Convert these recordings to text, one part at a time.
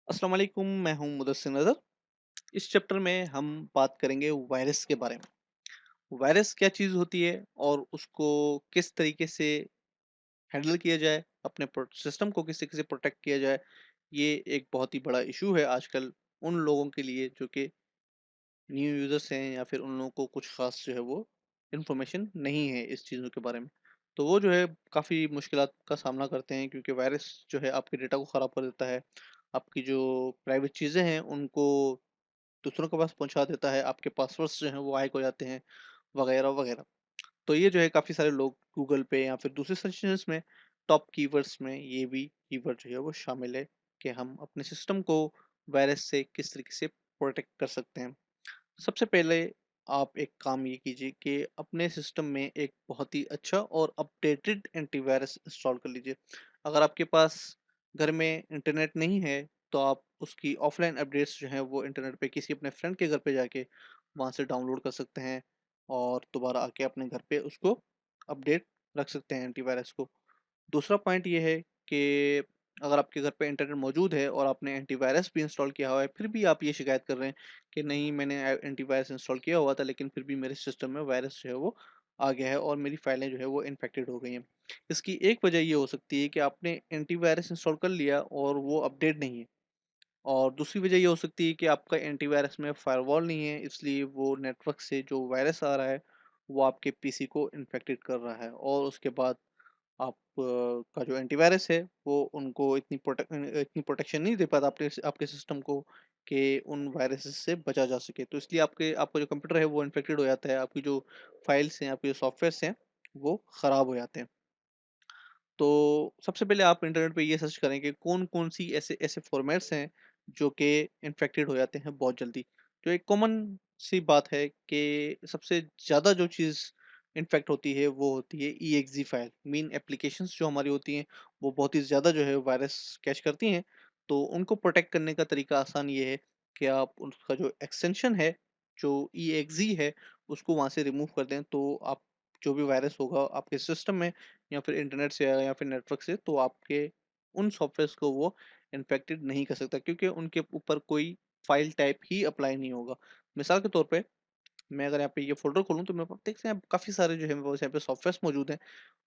अस्सलाम वालेकुम, मैं हूं मुदस्सिर नज़र। इस चैप्टर में हम बात करेंगे वायरस के बारे में। वायरस क्या चीज़ होती है और उसको किस तरीके से हैंडल किया जाए, अपने सिस्टम को किस तरीके से प्रोटेक्ट किया जाए। ये एक बहुत ही बड़ा इशू है आजकल उन लोगों के लिए जो कि न्यू यूज़र्स हैं या फिर उन लोगों को कुछ ख़ास जो है वो इन्फॉर्मेशन नहीं है इस चीज़ों के बारे में। तो वो जो है काफ़ी मुश्किलात का सामना करते हैं क्योंकि वायरस जो है आपके डेटा को ख़राब कर देता है। आपकी जो प्राइवेट चीज़ें हैं उनको दूसरों के पास पहुँचा देता है, आपके पासवर्ड्स जो हैं वो हैक हो जाते हैं, वगैरह-वगैरह। तो ये जो है काफ़ी सारे लोग गूगल पे या फिर दूसरे सर्च इंजिन्स में टॉप कीवर्ड्स में ये भी कीवर्ड जो है वो शामिल है कि हम अपने सिस्टम को वायरस से किस तरीके से प्रोटेक्ट कर सकते हैं। सबसे पहले आप एक काम ये कीजिए कि अपने सिस्टम में एक बहुत ही अच्छा और अपडेटेड एंटीवायरस इंस्टॉल कर लीजिए। अगर आपके पास घर में इंटरनेट नहीं है, तो आप उसकी ऑफ़लाइन अपडेट्स जो हैं वो इंटरनेट पे किसी अपने फ्रेंड के घर पे जाके वहाँ से डाउनलोड कर सकते हैं और दोबारा आके अपने घर पे उसको अपडेट रख सकते हैं एंटीवायरस को। दूसरा पॉइंट ये है कि अगर आपके घर पे इंटरनेट मौजूद है और आपने एंटीवायरस भी इंस्टॉल किया हुआ है, फिर भी आप ये शिकायत कर रहे हैं कि नहीं मैंने एंटीवायरस इंस्टॉल किया हुआ था लेकिन फिर भी मेरे सिस्टम में वायरस जो है वो आ गया है और मेरी फाइलें जो है वो इन्फेक्टेड हो गई हैं। इसकी एक वजह ये हो सकती है कि आपने एंटीवायरस इंस्टॉल कर लिया और वो अपडेट नहीं है। और दूसरी वजह ये हो सकती है कि आपका एंटीवायरस में फायरवॉल नहीं है, इसलिए वो नेटवर्क से जो वायरस आ रहा है, वो आपके पीसी को इन्फेक्टेड कर रहा है और उसके बाद आप का जो एंटीवायरस है वो उनको इतनी प्रोटेक्शन नहीं दे पाता आपके आपके सिस्टम को कि उन वायरसेस से बचा जा सके। तो इसलिए आपका जो कंप्यूटर है वो इन्फेक्टेड हो जाता है, आपकी जो फाइल्स हैं, आपके जो सॉफ्टवेयर्स हैं, वो खराब हो जाते हैं। तो सबसे पहले आप इंटरनेट पे ये सर्च करें कि कौन-कौन सी ऐसे ऐसे फॉर्मेट्स हैं जो कि इन्फेक्टेड हो जाते हैं बहुत जल्दी। तो एक कॉमन सी बात है कि सबसे ज़्यादा जो चीज़ इन्फेक्ट होती है वो होती है ईएक्सई फाइल। मेन एप्लीकेशंस जो हमारी होती हैं वो बहुत ही ज़्यादा जो है वायरस कैच करती हैं। तो उनको प्रोटेक्ट करने का तरीका आसान ये है कि आप उसका जो एक्सटेंशन है, जो ईएक्सई है उसको वहाँ से रिमूव कर दें। तो आप जो भी वायरस होगा आपके सिस्टम में या फिर इंटरनेट से आया या फिर नेटवर्क से, तो आपके उन सॉफ्टवेयर्स को वो इन्फेक्टेड नहीं कर सकता क्योंकि उनके ऊपर कोई फाइल टाइप ही अप्लाई नहीं होगा। मिसाल के तौर पे मैं अगर यहाँ पे ये फ़ोल्डर खोलूँ तो मेरे पास देख सकते हैं काफ़ी सारे जो है मेरे पास यहाँ पे सॉफ्टवेयर्स मौजूद हैं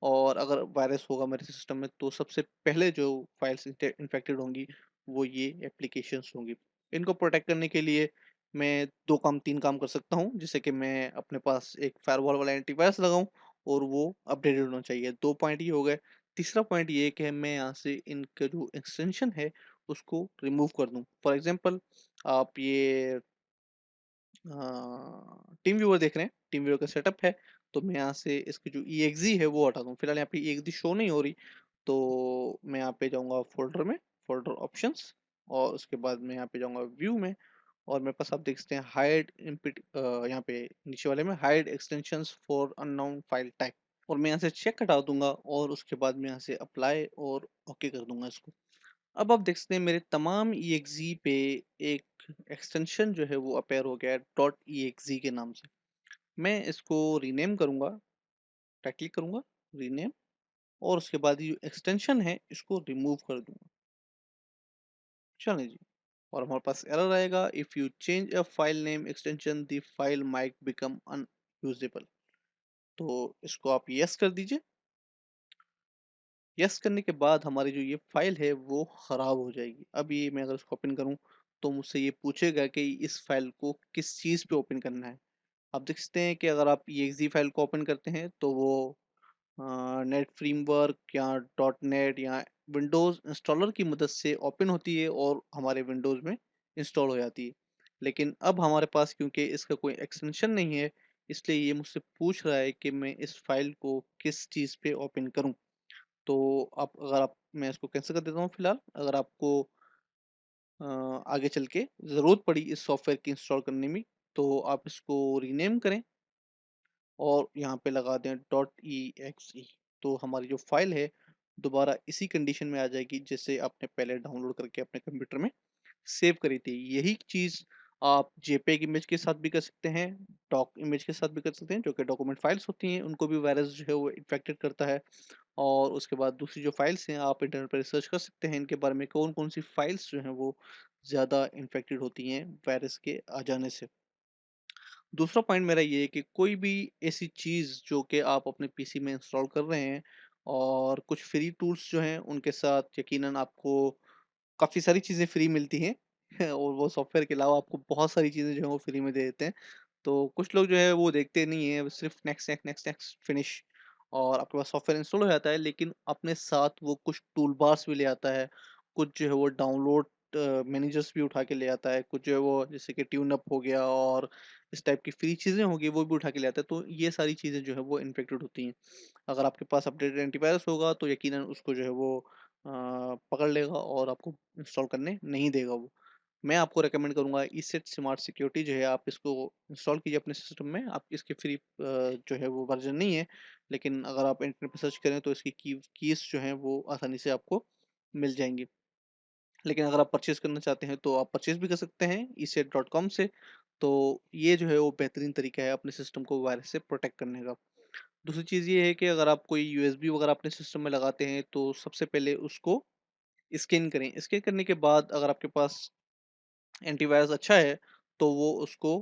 और अगर वायरस होगा मेरे सिस्टम में तो सबसे पहले जो फाइल्स इन्फेक्टेड होंगी वो ये एप्लीकेशंस होंगी। इनको प्रोटेक्ट करने के लिए मैं 2 काम 3 काम कर सकता हूँ, जिससे कि मैं अपने पास एक फायरवॉल वाला एंटीवायरस लगाऊँ और वो अपडेटेड होना चाहिए। 2 पॉइंट ये हो गए। तीसरा पॉइंट ये है कि मैं यहाँ से इनका जो एक्सटेंशन है उसको रिमूव कर दूँ। फॉर एग्ज़ाम्पल आप ये टीम व्यूअर देख रहे हैं, टीम व्यूअर का सेटअप है, तो मैं यहाँ से इसकी जो ईएक्सई है वो हटा दूँ। फिलहाल यहाँ पे ईएक्सई शो नहीं हो रही, तो मैं यहाँ पे जाऊँगा फ़ोल्डर में, फ़ोल्डर ऑप्शंस और उसके बाद मैं यहाँ पे जाऊँगा व्यू में और मेरे पास आप देख सकते हैं यहाँ पे नीचे वाले में hide extensions for unknown file type और मैं यहाँ से चेक हटा दूँगा और उसके बाद मैं यहाँ से अप्लाई और ओके कर दूँगा इसको। अब आप देख सकते हैं मेरे तमाम ईएक्सई पे एक एक्सटेंशन जो है वो अपेयर हो गया है डॉट ईएक्सई के नाम से। मैं इसको रीनेम करूँगा, राइट क्लिक करूँगा, रीनेम और उसके बाद ये जो एक्सटेंशन है इसको रिमूव कर दूँगा। चलें जी और हमारे पास एरर आएगा if you change a file name extension the file might become unusable. तो इसको आप यस कर दीजिए। यस करने के बाद हमारी जो ये फाइल है वो ख़राब हो जाएगी। अब ये मैं अगर इसको ओपन करूँ तो मुझसे ये पूछेगा कि इस फाइल को किस चीज़ पे ओपन करना है। आप देख सकते हैं कि अगर आप एक्से फाइल को ओपन करते हैं तो वो नेट फ्रेमवर्क या डॉट नेट या विंडोज़ इंस्टॉलर की मदद से ओपन होती है और हमारे विंडोज़ में इंस्टॉल हो जाती है। लेकिन अब हमारे पास क्योंकि इसका कोई एक्सटेंशन नहीं है, इसलिए ये मुझसे पूछ रहा है कि मैं इस फाइल को किस चीज़ पे ओपन करूँ। तो अगर आप मैं इसको कैंसल कर देता हूँ फिलहाल। अगर आपको आगे चल के ज़रूरत पड़ी इस सॉफ्टवेयर की इंस्टॉल करने में, तो आप इसको रीनेम करें और यहाँ पे लगा दें डॉट .exe। तो हमारी जो फाइल है दोबारा इसी कंडीशन में आ जाएगी जैसे आपने पहले डाउनलोड करके अपने कंप्यूटर में सेव करी थी। यही चीज़ आप जेपेग इमेज के साथ भी कर सकते हैं, डॉक इमेज के साथ भी कर सकते हैं, जो कि डॉक्यूमेंट फाइल्स होती हैं, उनको भी वायरस जो है वो इन्फेक्टेड करता है। और उसके बाद दूसरी जो फाइल्स हैं, आप इंटरनेट पर रिसर्च कर सकते हैं इनके बारे में, कौन-कौन सी फाइल्स जो हैं वो ज़्यादा इन्फेक्टेड होती हैं वायरस के आ जाने से। दूसरा पॉइंट मेरा ये है कि कोई भी ऐसी चीज़ जो कि आप अपने पीसी में इंस्टॉल कर रहे हैं और कुछ फ्री टूल्स जो हैं उनके साथ यकीनन आपको काफ़ी सारी चीज़ें फ्री मिलती हैं और वो सॉफ्टवेयर के अलावा आपको बहुत सारी चीज़ें जो हैं वो फ्री में दे देते हैं। तो कुछ लोग जो है वो देखते नहीं हैं, सिर्फ़ next, next, next, next finish, और आपके पास सॉफ्टवेयर इंस्टॉल हो जाता है, लेकिन अपने साथ वो कुछ टूल बार्स भी ले आता है, कुछ जो है वो डाउनलोड मैनेजर्स भी उठा के ले आता है, कुछ जो है वो जैसे कि ट्यूनअप हो गया और इस टाइप की फ्री चीज़ें होंगी वो भी उठा के ले आता है, तो ये सारी चीज़ें जो है वो इन्फेक्टेड होती हैं। अगर आपके पास अपडेटेड एंटीवायरस होगा तो यकीनन उसको जो है वो पकड़ लेगा और आपको इंस्टॉल करने नहीं देगा वो। मैं आपको रिकमेंड करूँगा ईसेट स्मार्ट सिक्योरिटी जो है आप इसको इंस्टॉल कीजिए अपने सिस्टम में। आप इसके फ्री जो है वो वर्ज़न नहीं है, लेकिन अगर आप इंटरनेट पे सर्च करें तो इसकी कीज़ जो हैं वो आसानी से आपको मिल जाएँगी। लेकिन अगर आप परचेज़ करना चाहते हैं तो आप परचेज़ भी कर सकते हैं eset.com से। तो ये जो है वो बेहतरीन तरीका है अपने सिस्टम को वायरस से प्रोटेक्ट करने का। दूसरी चीज़ ये है कि अगर आप कोई यूएसबी वगैरह अपने सिस्टम में लगाते हैं तो सबसे पहले उसको स्कैन करें। स्कैन करने के बाद अगर आपके पास एंटीवायरस अच्छा है तो वो उसको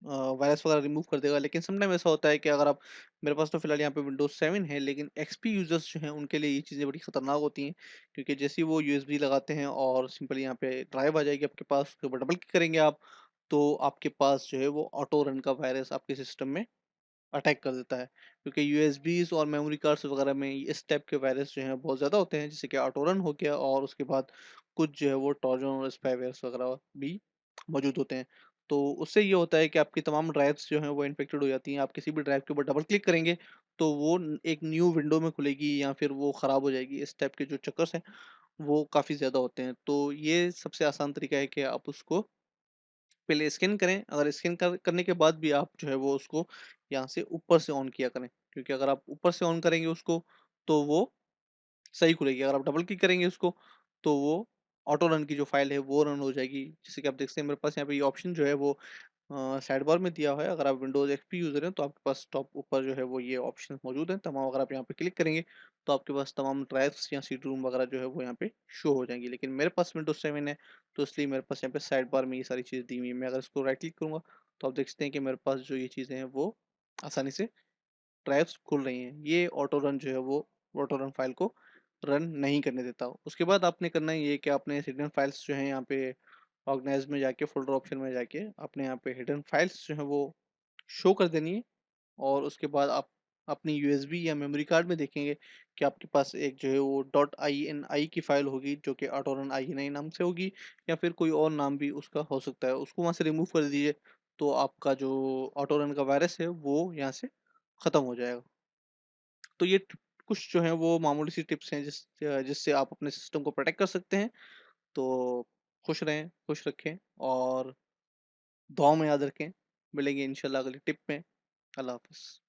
वायरस वगैरह रिमूव कर देगा। लेकिन समटाइम ऐसा होता है कि अगर आप, मेरे पास तो फिलहाल यहाँ पे विंडोज़ 7 है, लेकिन एक्सपी यूज़र्स जो हैं उनके लिए ये चीज़ें बड़ी खतरनाक होती हैं, क्योंकि जैसे ही वो यूएसबी लगाते हैं और सिंपली यहाँ पे ड्राइव आ जाएगी आपके पास, उसके ऊपर डबल क्लिक करेंगे आप, तो आपके पास जो है वो ऑटो रन का वायरस आपके सिस्टम में अटैक कर देता है। क्योंकि यूएसबीज़ और मेमोरी कार्ड्स वगैरह में इस टाइप के वायरस जो हैं बहुत ज़्यादा होते हैं, जैसे कि ऑटो रन हो गया और उसके बाद कुछ जो है वो ट्रोजन और स्पाईवेयर्स वगैरह भी मौजूद होते हैं। तो उससे ये होता है कि आपकी तमाम ड्राइव्स जो हैं वो इन्फेक्टेड हो जाती हैं। आप किसी भी ड्राइव के ऊपर डबल क्लिक करेंगे तो वो एक न्यू विंडो में खुलेगी या फिर वो ख़राब हो जाएगी। इस टाइप के जो चक्कर्स हैं वो काफ़ी ज़्यादा होते हैं। तो ये सबसे आसान तरीका है कि आप उसको पहले स्कैन करें, अगर स्कैन करने के बाद भी आप जो है वो उसको यहाँ से ऊपर से ऑन किया करें। क्योंकि अगर आप ऊपर से ऑन करेंगे उसको, तो वो सही खुलेगी। अगर आप डबल क्लिक करेंगे उसको, तो वो ऑटो रन की जो फ़ाइल है वो रन हो जाएगी। जैसे कि आप देख सकते हैं मेरे पास यहाँ पे ये ऑप्शन जो है वो साइड बार में दिया हुआ है। अगर आप विंडोज़ एक्सपी यूज़र हैं तो आपके पास टॉप ऊपर जो है वो ये ऑप्शंस मौजूद हैं तमाम। अगर आप यहाँ पे क्लिक करेंगे तो आपके पास तमाम ड्राइव्स या सीडी रोम वगैरह जो है वो यहाँ पे शो हो जाएँगी। लेकिन मेरे पास विंडोज़ 7 है, तो इसलिए मेरे पास यहाँ पे साइड बार में ये सारी चीज़ें दी हुई हैं। मैं अगर इसको राइट क्लिक करूँगा तो आप देख सकते हैं कि मेरे पास जो ये चीज़ें हैं वो आसानी से ड्राइव्स खुल रही हैं। ये ऑटो रन जो है वो ऑटो रन फ़ाइल को रन नहीं करने देता। उसके बाद आपने करना ये है कि आपने हिडन फाइल्स जो हैं यहाँ पे ऑर्गेनाइज़ में जाके फ़ोल्डर ऑप्शन में जाके अपने यहाँ पे हिडन फाइल्स जो हैं वो शो कर देनी है। और उसके बाद आप अपनी यूएसबी या मेमोरी कार्ड में देखेंगे कि आपके पास एक जो है वो .ini की फ़ाइल होगी जो कि ऑटो रन ini नाम से होगी, या फिर कोई और नाम भी उसका हो सकता है। उसको वहाँ से रिमूव कर दीजिए, तो आपका जो ऑटो रन का वायरस है वो यहाँ से ख़त्म हो जाएगा। तो ये कुछ जो है वो मामूली सी टिप्स हैं जिससे आप अपने सिस्टम को प्रोटेक्ट कर सकते हैं। तो खुश रहें, खुश रखें और दुआओं में याद रखें। मिलेंगे इंशाल्लाह अगली टिप में। अल्लाह हाफ़िज़।